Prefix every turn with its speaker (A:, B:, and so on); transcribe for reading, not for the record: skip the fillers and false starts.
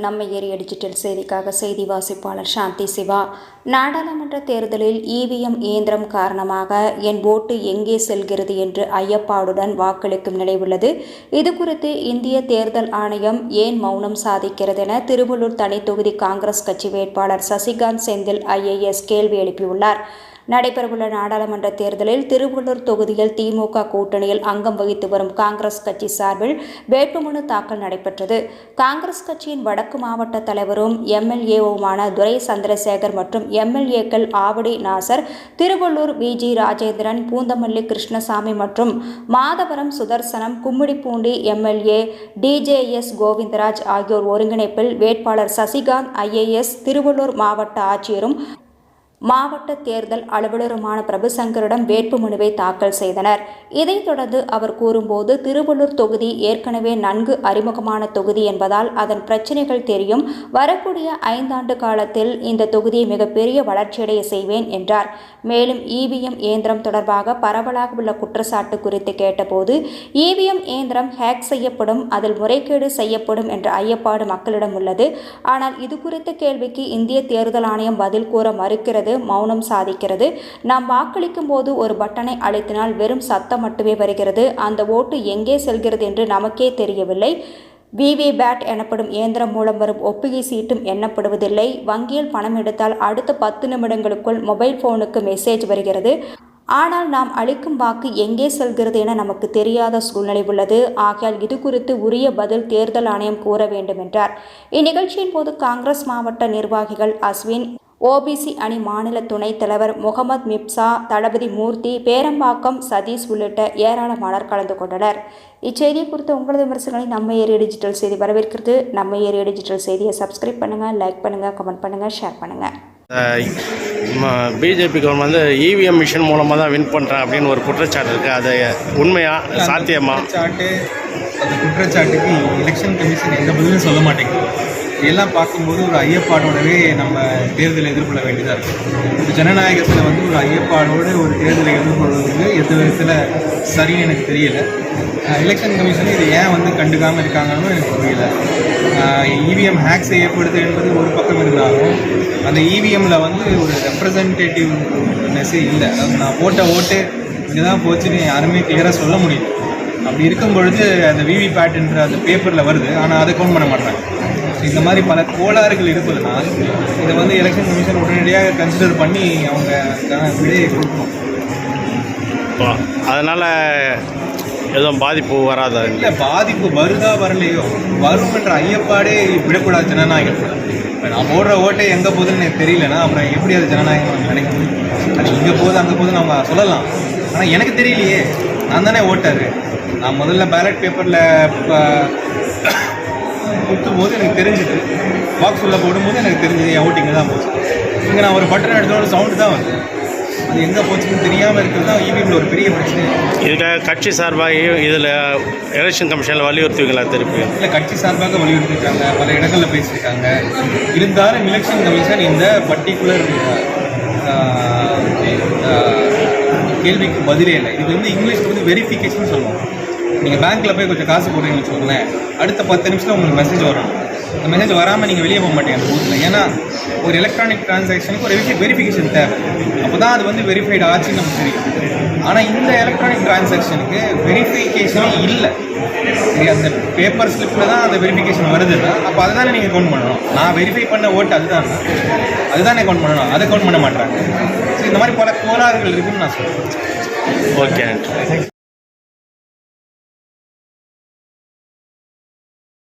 A: நம்ம area digital செய்திக்காக செய்தி வாசிப்பாளர் சாந்தி சிவா. நாடாளுமன்ற தேர்தலில் இவிஎம் இயந்திரம் காரணமாக என் ஓட்டு எங்கே செல்கிறது என்று ஐயப்பாடுடன் வாக்களிக்கும் நிலை உள்ளது. இதுகுறித்து இந்திய தேர்தல் ஆணையம் ஏன் மௌனம் சாதிக்கிறது என திருவள்ளூர் தனி தொகுதி காங்கிரஸ் கட்சி வேட்பாளர் சசிகாந்த் செந்தில் IAS கேள்வி எழுப்பியுள்ளார். நடைபெறவுள்ள நாடாளுமன்ற தேர்தலில் திருவள்ளூர் தொகுதியில் திமுக கூட்டணியில் அங்கம் வகித்து வரும் காங்கிரஸ் கட்சி சார்பில் வேட்புமனு தாக்கல் நடைபெற்றது. காங்கிரஸ் கட்சியின் வடக்கு மாவட்ட தலைவரும் MLAவுமான துரை சந்திரசேகர் மற்றும் MLAக்கள் ஆவடி நாசர், திருவள்ளூர் VG ராஜேந்திரன், பூந்தமல்லி கிருஷ்ணசாமி மற்றும் மாதவரம் சுதர்சனம், கும்மிடிப்பூண்டி MLA DJS கோவிந்தராஜ் ஆகியோர் ஒருங்கிணைப்பில் வேட்பாளர் சசிகாந்த் IAS திருவள்ளூர் மாவட்ட ஆட்சியரும் மாவட்ட தேர்தல் அலுவலருமான பிரபுசங்கரிடம் வேட்புமனுவை தாக்கல் செய்தனர். இதைத் தொடர்ந்து அவர் கூறும்போது, திருவள்ளூர் தொகுதி ஏற்கனவே நன்கு அறிமுகமான தொகுதி என்பதால் அதன் பிரச்சினைகள் தெரியும். வரக்கூடிய 5 ஆண்டு காலத்தில் இந்த தொகுதியை மிகப்பெரிய வளர்ச்சியடைய செய்வேன் என்றார். மேலும் இவிஎம் இயந்திரம் தொடர்பாக பரவலாக உள்ள குற்றச்சாட்டு குறித்து கேட்டபோது, இவிஎம் இயந்திரம் ஹேக் செய்யப்படும், அதில் முறைகேடு செய்யப்படும் என்ற ஐயப்பாடு மக்களிடம் உள்ளது. ஆனால் இது குறித்த கேள்விக்கு இந்திய தேர்தல் ஆணையம் பதில் கூற மறுக்கிறது, மௌனம் சாதிக்கிறது. நாம் வாக்களிக்கும் போது ஒரு பட்டனை அழுத்தினால் வெறும் சத்தம் மட்டுமே வருகிறது. அந்த ஓட்டு எங்கே செல்கிறது என்று நமக்கே தெரியவில்லை. VVPAT எனப்படும் இயந்திரம் மூலம் வரும் ஒப்புகை சீட்டும் எண்ணப்படுவதில்லை. வங்கியில் பணம் எடுத்தால் அடுத்த 10 நிமிடங்களுக்குள் மொபைல் போனுக்கு மெசேஜ் வருகிறது. ஆனால் நாம் அளிக்கும் வாக்கு எங்கே செல்கிறது என நமக்கு தெரியாத சூழ்நிலை உள்ளது. ஆகையால் இது குறித்து உரிய பதில் தேர்தல் ஆணையம் கூற வேண்டும் என்றார். இந்நிகழ்ச்சியின் போது காங்கிரஸ் மாவட்ட நிர்வாகிகள் அஸ்வின், OBC அணி மாநில துணைத் தலைவர் முகமது மிப்சா, தளபதி மூர்த்தி, பேரம்பாக்கம் சதீஷ் உள்ளிட்ட ஏராளமானோர் கலந்து கொண்டனர். இச்செய்தியை குறித்து உங்களது விமர்சனங்களை நம்ம ஏரியா டிஜிட்டல் செய்தி வரவேற்கிறது. நம்ம ஏரியா டிஜிட்டல் செய்தியை சப்ஸ்கிரைப் பண்ணுங்கள், லைக் பண்ணுங்கள், கமெண்ட் பண்ணுங்கள், ஷேர் பண்ணுங்கள்.
B: பிஜேபி கவர்மெண்ட் வந்து இவிஎம் மிஷின் மூலமாக தான் வின் பண்ணுறேன் அப்படின்னு ஒரு குற்றச்சாட்டு இருக்குது. அது உண்மையா, சாத்தியமா?
C: அந்த குற்றச்சாட்டுக்கு எலெக்ஷன் கமிஷன் எந்த பதிலும் சொல்ல மாட்டேங்குது. இதெல்லாம் பார்க்கும்போது ஒரு ஐயப்பாடோடவே நம்ம தேர்தலை எதிர்கொள்ள வேண்டியதாக இருக்குது. ஜனநாயகத்தில் வந்து ஒரு ஐயப்பாடோடு ஒரு தேர்தலை எதிர்கொள்வது எந்த விதத்தில் சரின்னு எனக்கு தெரியல. எலெக்ஷன் கமிஷன் இதை ஏன் வந்து கண்டுக்காமல் இருக்காங்கன்னு எனக்கு புரியல. இவிஎம் ஹேக் செய்யப்படுது என்பது ஒரு பக்கம் இருந்தாலும் அந்த இவிஎம்மில் வந்து ஒரு ரெப்ரசன்டேட்டிவ்னஸே இல்லை. நான் போட்ட ஓட்டு இங்கே தான் போச்சுன்னு யாருமே கிளியராக சொல்ல முடியும். அப்படி இருக்கும் பொழுது அந்த VVPATன்ற அந்த பேப்பரில் வருது, ஆனால் அதை கவுண்ட் பண்ண மாட்டாங்க. இந்த மாதிரி பல கோளாறுகள் இருப்பதுனால் இதை வந்து எலெக்ஷன் கமிஷன் உடனடியாக கன்சிடர் பண்ணி அவங்க விடையை கொடுக்கணும்.
B: அதனால் எதுவும் பாதிப்பு வராதா?
C: இல்லை, பாதிப்பு வருதா வரலையோ, வரும் என்ற ஐயப்பாடே விடக்கூடாது ஜனநாயகத்தில். இப்போ நான் போடுற ஓட்டை எங்கே போகுதுன்னு எனக்கு தெரியலன்னா அப்புறம் எப்படி அது ஜனநாயகம் நினைக்கணும்? அது இங்கே போகுது அங்கே போகுது நம்ம சொல்லலாம், ஆனால் எனக்கு தெரியலையே, நான் தானே ஓட்டாரு. நான் முதல்ல பேலட் பேப்பரில் குத்தும் போது எனக்கு தெரிஞ்சுது, பாக்ஸ் உள்ள போடும்போது எனக்கு தெரிஞ்சது என் ஓட்டிங்க தான் போச்சு. இங்கே நான் ஒரு பட்டன் எடுத்தோட சவுண்டு தான் வந்து அது எங்கே போச்சுன்னு தெரியாமல் இருக்கிறது தான் இவிஎம்ல ஒரு பெரிய பிரச்சனை.
B: இதுக்காக கட்சி சார்பாக இதில் எலெக்ஷன் கமிஷனில் வலியுறுத்துவீங்களா திருப்பி?
C: இல்லை, கட்சி சார்பாக வலியுறுத்திருக்காங்க, பல இடங்களில் பேசியிருக்காங்க. இருந்தாலும் எலெக்ஷன் கமிஷன் இந்த பர்டிகுலர் கேள்விக்கு பதிலே இல்லை. இது வந்து இங்கிலீஷில் வந்து வெரிஃபிகேஷன் சொல்லுவோம். நீங்கள் பேங்க்கில் போய் கொஞ்சம் காசு போடுறீங்கன்னு வச்சுக்கோங்களேன், அடுத்த 10 நிமிஷத்தில் உங்களுக்கு மெசேஜ் வரும். அந்த மெசேஜ் வராமல் நீங்கள் வெளியே போக மாட்டீங்க அந்த பூத்தில். ஏன்னா ஒரு எலக்ட்ரானிக் டிரான்சாக்ஷனுக்கு ஒரு வெரிஃபிகேஷன் தேவை. அப்போ தான் அது வந்து வெரிஃபைடு ஆச்சுன்னு நமக்கு தெரியும். ஆனால் இந்த எலக்ட்ரானிக் டிரான்சாக்ஷனுக்கு வெரிஃபிகேஷனே இல்லை. சரி, அந்த பேப்பர் ஸ்லிப்பில் தான் அந்த வெரிஃபிகேஷன் வருதுன்னா அப்போ அதை தானே நீங்கள் கவுண்ட் பண்ணணும். நான் வெரிஃபை பண்ண ஓட்டு அதுதானே கவுண்ட் பண்ணணும், அதை கவுண்ட் பண்ண மாட்டாங்க. ஸோ இந்த மாதிரி பல கோளாறுகள் இருக்குதுன்னு நான் சொல்கிறேன்.
B: ஓகே.